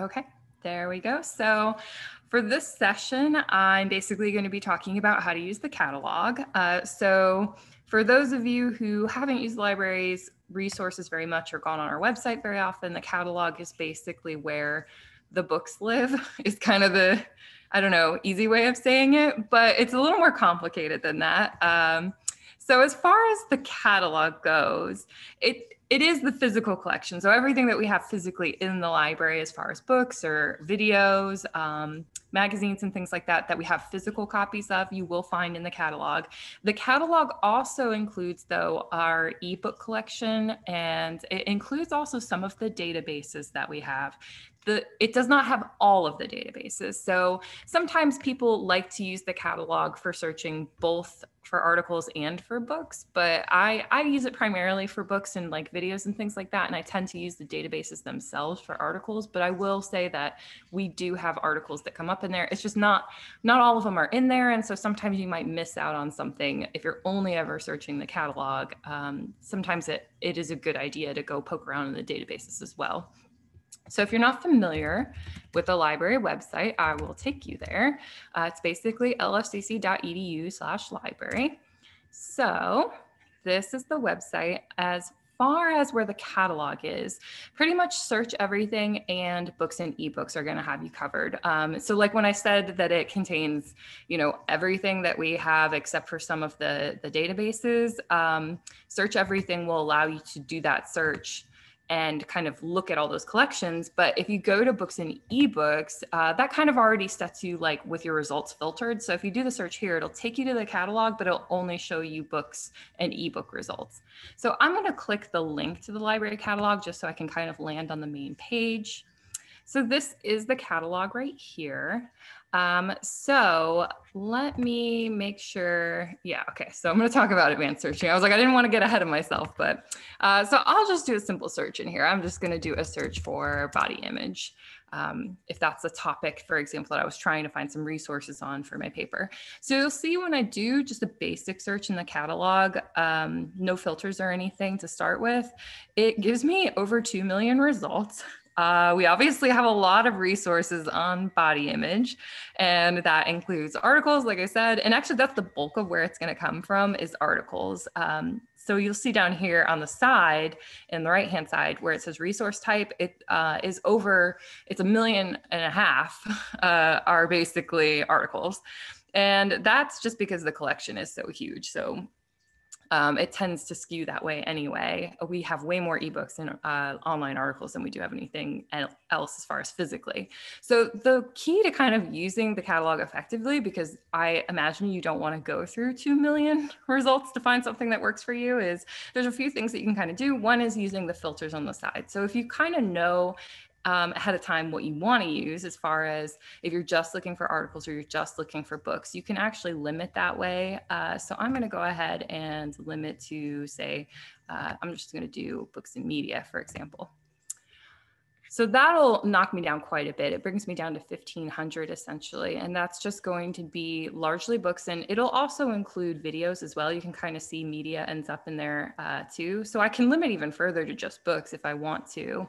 Okay, there we go. So for this session, I'm basically going to be talking about how to use the catalog. So for those of you who haven't used the library's resources very much or gone on our website very often, the catalog is basically where the books live. Is kind of the, I don't know, easy way of saying it, but it's a little more complicated than that. So as far as the catalog goes, it is the physical collection. So everything that we have physically in the library, as far as books or videos, magazines and things like that, that we have physical copies of, you will find in the catalog. The catalog also includes, though, our ebook collection, and it includes also some of the databases that we have. It does not have all of the databases. So sometimes people like to use the catalog for searching both for articles and for books, but I use it primarily for books and like videos and things like that. And I tend to use the databases themselves for articles, but I will say that we do have articles that come up in there. It's just not all of them are in there. And so sometimes you might miss out on something if you're only ever searching the catalog. Sometimes it is a good idea to go poke around in the databases as well. So if you're not familiar with the library website, I will take you there. It's basically lfcc.edu/library. So this is the website. As far as where the catalog is, pretty much search everything, and books and ebooks are going to have you covered. So like when I said that it contains, everything that we have except for some of the databases, search everything will allow you to do that search and kind of look at all those collections. But if you go to books and ebooks, that kind of already sets you like with your results filtered. So if you do the search here, it'll take you to the catalog, but it'll only show you books and ebook results. So I'm going to click the link to the library catalog just so I can kind of land on the main page. So this is the catalog right here. So let me make sure. Yeah, okay. So I'm going to talk about advanced searching. I was like, I didn't want to get ahead of myself, but so I'll just do a simple search in here. I'm just going to do a search for body image. If that's a topic, for example, that I was trying to find some resources on for my paper. So you'll see when I do just a basic search in the catalog, no filters or anything to start with, it gives me over 2 million results. We obviously have a lot of resources on body image, and that includes articles, like I said, and actually that's the bulk of where it's going to come from is articles. So you'll see down here on the side, in the right-hand side, where it says resource type, it is over, it's 1.5 million are basically articles. And that's just because the collection is so huge. So it tends to skew that way anyway. We have way more ebooks and online articles than we do have anything else as far as physically. So the key to kind of using the catalog effectively, because I imagine you don't want to go through 2 million results to find something that works for you, is there's a few things that you can kind of do. One is using the filters on the side. So if you kind of know ahead of time what you want to use, as far as if you're just looking for articles or you're just looking for books, you can actually limit that way. So I'm going to go ahead and limit to, say, I'm just going to do books and media, for example. So that'll knock me down quite a bit. It brings me down to 1,500 essentially. And that's just going to be largely books. And it'll also include videos as well. You can kind of see media ends up in there too. So I can limit even further to just books if I want to.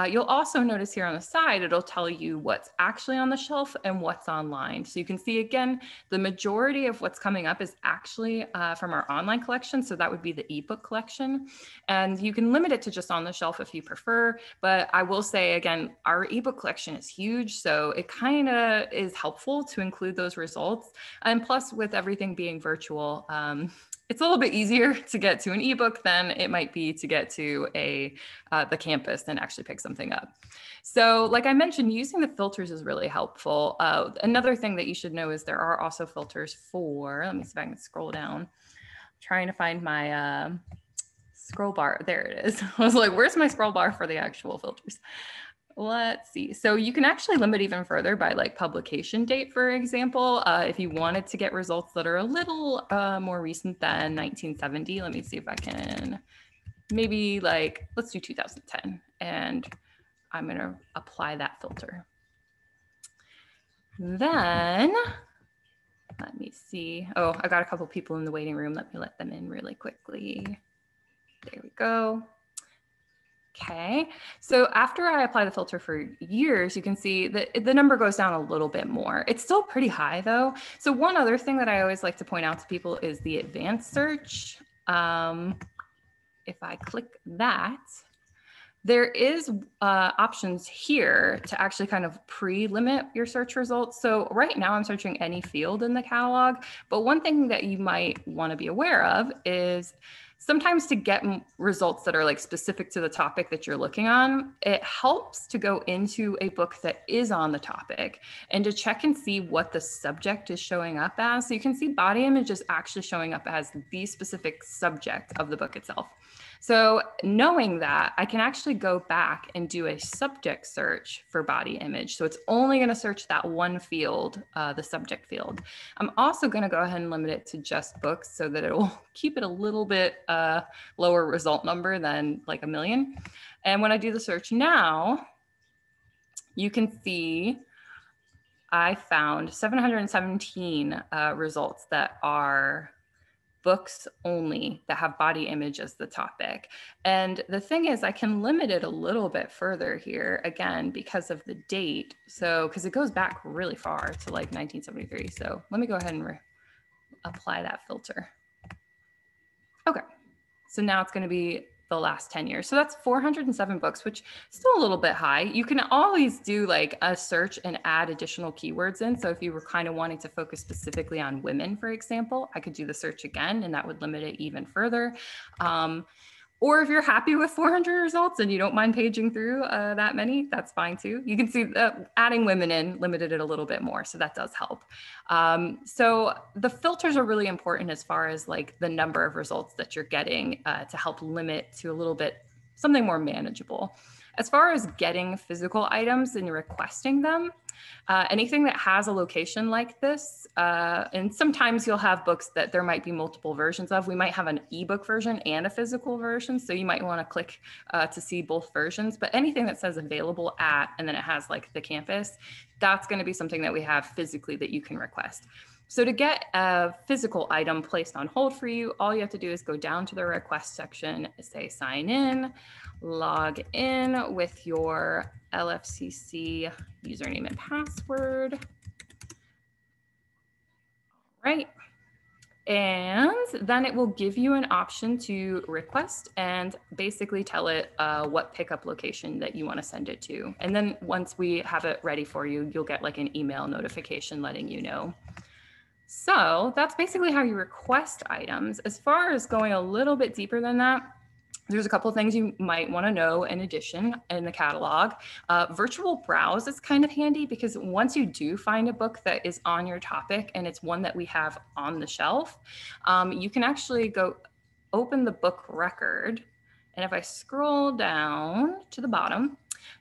You'll also notice here on the side, it'll tell you what's actually on the shelf and what's online. So you can see again, the majority of what's coming up is actually from our online collection. So that would be the ebook collection. And you can limit it to just on the shelf if you prefer. But I will say, again, our ebook collection is huge, so it kind of is helpful to include those results. And plus, with everything being virtual, it's a little bit easier to get to an ebook than it might be to get to the campus and actually pick something up. So like I mentioned, using the filters is really helpful. Another thing that you should know is there are also filters for, let me see if I can scroll down. I'm trying to find my scroll bar. There it is. I was like, where's my scroll bar for the actual filters? Let's see. So you can actually limit even further by like publication date, for example. If you wanted to get results that are a little more recent than 1970, let me see if I can maybe like, let's do 2010. And I'm going to apply that filter. Then let me see. Oh, I got a couple people in the waiting room. Let me let them in really quickly. There we go. Okay, so after I apply the filter for years, you can see that the number goes down a little bit more. It's still pretty high though. So one other thing that I always like to point out to people is the advanced search. If I click that, there is options here to actually kind of pre-limit your search results. So right now I'm searching any field in the catalog, but one thing that you might want to be aware of is sometimes to get results that are like specific to the topic that you're looking on, it helps to go into a book that is on the topic and to check and see what the subject is showing up as. So you can see body image is actually showing up as the specific subject of the book itself. So knowing that, I can actually go back and do a subject search for body image. So it's only going to search that one field, the subject field. I'm also going to go ahead and limit it to just books so that it will keep it a little bit lower result number than like 1 million. And when I do the search now, you can see I found 717 results that are books only that have body image as the topic. And the thing is, I can limit it a little bit further here, again, because of the date. So, because it goes back really far to like 1973. So let me go ahead and apply that filter. Okay, so now it's going to be the last 10 years. So that's 407 books, which is still a little bit high. You can always do like a search and add additional keywords in. So if you were kind of wanting to focus specifically on women, for example, I could do the search again, and that would limit it even further. Or if you're happy with 400 results and you don't mind paging through that many, that's fine too. You can see adding women in limited it a little bit more, so that does help. So the filters are really important as far as like the number of results that you're getting to help limit to a little bit something more manageable. As far as getting physical items and requesting them, anything that has a location like this, and sometimes you'll have books that there might be multiple versions of. We might have an ebook version and a physical version, so you might want to click to see both versions. But anything that says available at, and then it has like the campus, that's going to be something that we have physically that you can request. So to get a physical item placed on hold for you, all you have to do is go down to the request section, say sign in, log in with your LFCC username and password. All right. And then it will give you an option to request and basically tell it what pickup location that you want to send it to. And then once we have it ready for you, you'll get like an email notification letting you know. So that's basically how you request items. As far as going a little bit deeper than that, there's a couple of things you might want to know in addition in the catalog. Virtual browse is kind of handy because once you do find a book that is on your topic and it's one that we have on the shelf, you can actually go open the book record. And if I scroll down to the bottom,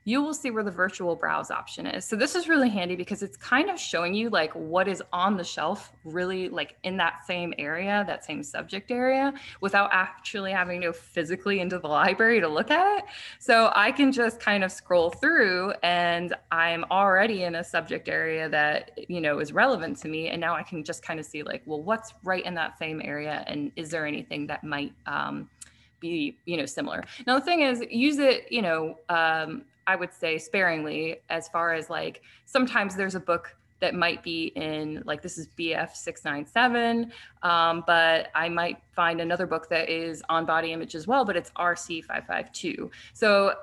you will see where the virtual browse option is. So this is really handy because it's kind of showing you like what is on the shelf really like in that same area, that same subject area, without actually having to go physically into the library to look at it. So I can just kind of scroll through and I'm already in a subject area that, you know, is relevant to me. And now I can just kind of see like, well, what's right in that same area? And is there anything that might be, you know, similar? Now, the thing is, use it, you know, I would say sparingly, as far as like, sometimes there's a book that might be in like, this is BF 697, but I might find another book that is on body image as well, but it's RC 552. So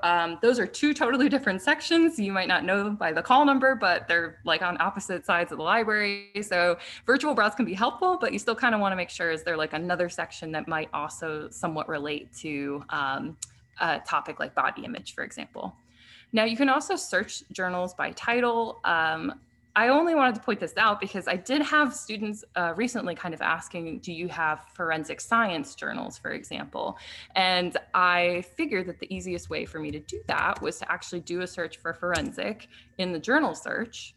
those are two totally different sections. You might not know by the call number, but they're like on opposite sides of the library. So virtual browse can be helpful, but you still kind of want to make sure is there like another section that might also somewhat relate to a topic like body image, for example. Now you can also search journals by title. I only wanted to point this out because I did have students recently kind of asking, do you have forensic science journals, for example? And I figured that the easiest way for me to do that was to actually do a search for forensic in the journal search.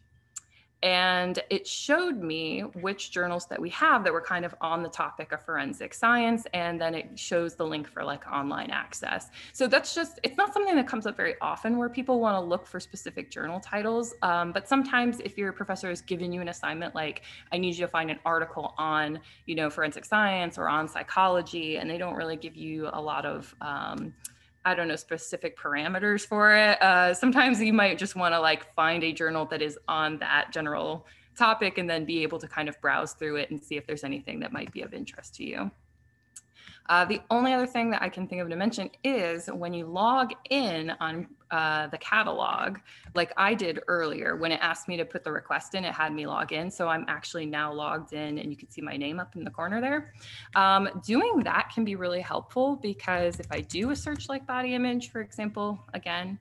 And it showed me which journals that we have that were kind of on the topic of forensic science. And then it shows the link for like online access. So that's just, it's not something that comes up very often where people want to look for specific journal titles. But sometimes if your professor has given you an assignment, like I need you to find an article on, you know, forensic science or on psychology, and they don't really give you a lot of I don't know, specific parameters for it. Sometimes you might just want to like find a journal that is on that general topic and then be able to kind of browse through it and see if there's anything that might be of interest to you. The only other thing that I can think of to mention is when you log in on the catalog, like I did earlier, when it asked me to put the request in, it had me log in. So I'm actually now logged in and you can see my name up in the corner there. Doing that can be really helpful because if I do a search like body image, for example, again,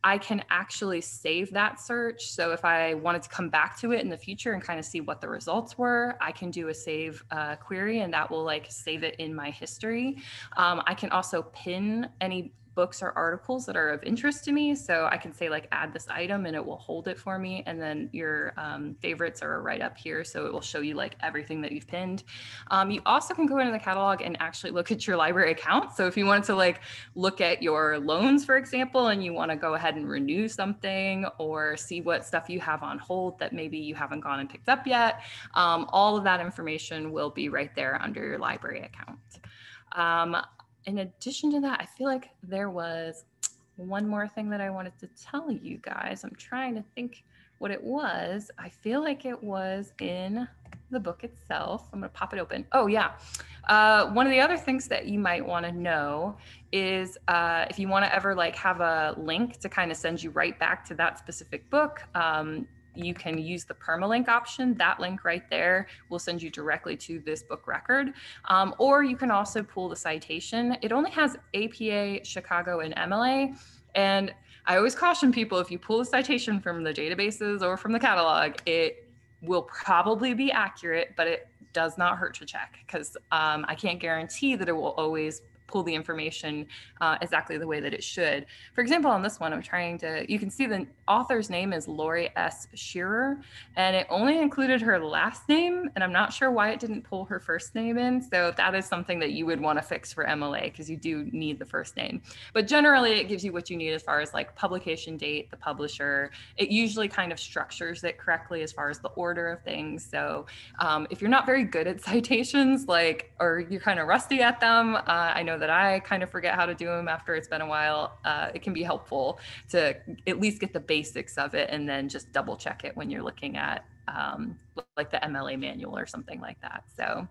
I can actually save that search. So if I wanted to come back to it in the future and kind of see what the results were, I can do a save query and that will like save it in my history. I can also pin any books or articles that are of interest to me. So I can say like add this item and it will hold it for me. And then your favorites are right up here. So it will show you like everything that you've pinned. You also can go into the catalog and actually look at your library account. So if you wanted to like look at your loans, for example, and you want to go ahead and renew something or see what stuff you have on hold that maybe you haven't gone and picked up yet, all of that information will be right there under your library account. In addition to that, I feel like there was one more thing that I wanted to tell you guys. I'm trying to think what it was. I feel like it was in the book itself. I'm going to pop it open. Oh, yeah. One of the other things that you might want to know is if you want to ever like have a link to kind of send you right back to that specific book, you can use the permalink option. That link right there will send you directly to this book record. Or you can also pull the citation. It only has APA, Chicago, and MLA. And I always caution people, if you pull the citation from the databases or from the catalog, it will probably be accurate, but it does not hurt to check because I can't guarantee that it will always pull the information exactly the way that it should. For example, on this one, you can see the author's name is Lori S. Shearer, and it only included her last name, and I'm not sure why it didn't pull her first name in. So that is something that you would want to fix for MLA because you do need the first name. But generally, it gives you what you need as far as like publication date, the publisher. It usually kind of structures it correctly as far as the order of things. So if you're not very good at citations, or you're kind of rusty at them, I know that I kind of forget how to do them after it's been a while. It can be helpful to at least get the basics of it and then just double check it when you're looking at like the MLA manual or something like that. So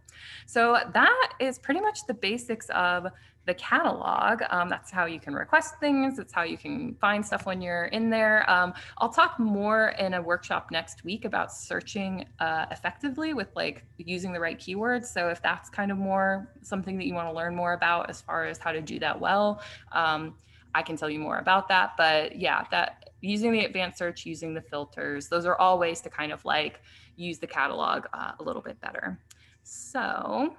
that is pretty much the basics of the catalog. That's how you can request things. That's how you can find stuff when you're in there. I'll talk more in a workshop next week about searching effectively with like using the right keywords. So if that's kind of more something that you want to learn more about as far as how to do that well, I can tell you more about that. But yeah, that using the advanced search, using the filters, those are all ways to kind of like use the catalog a little bit better. So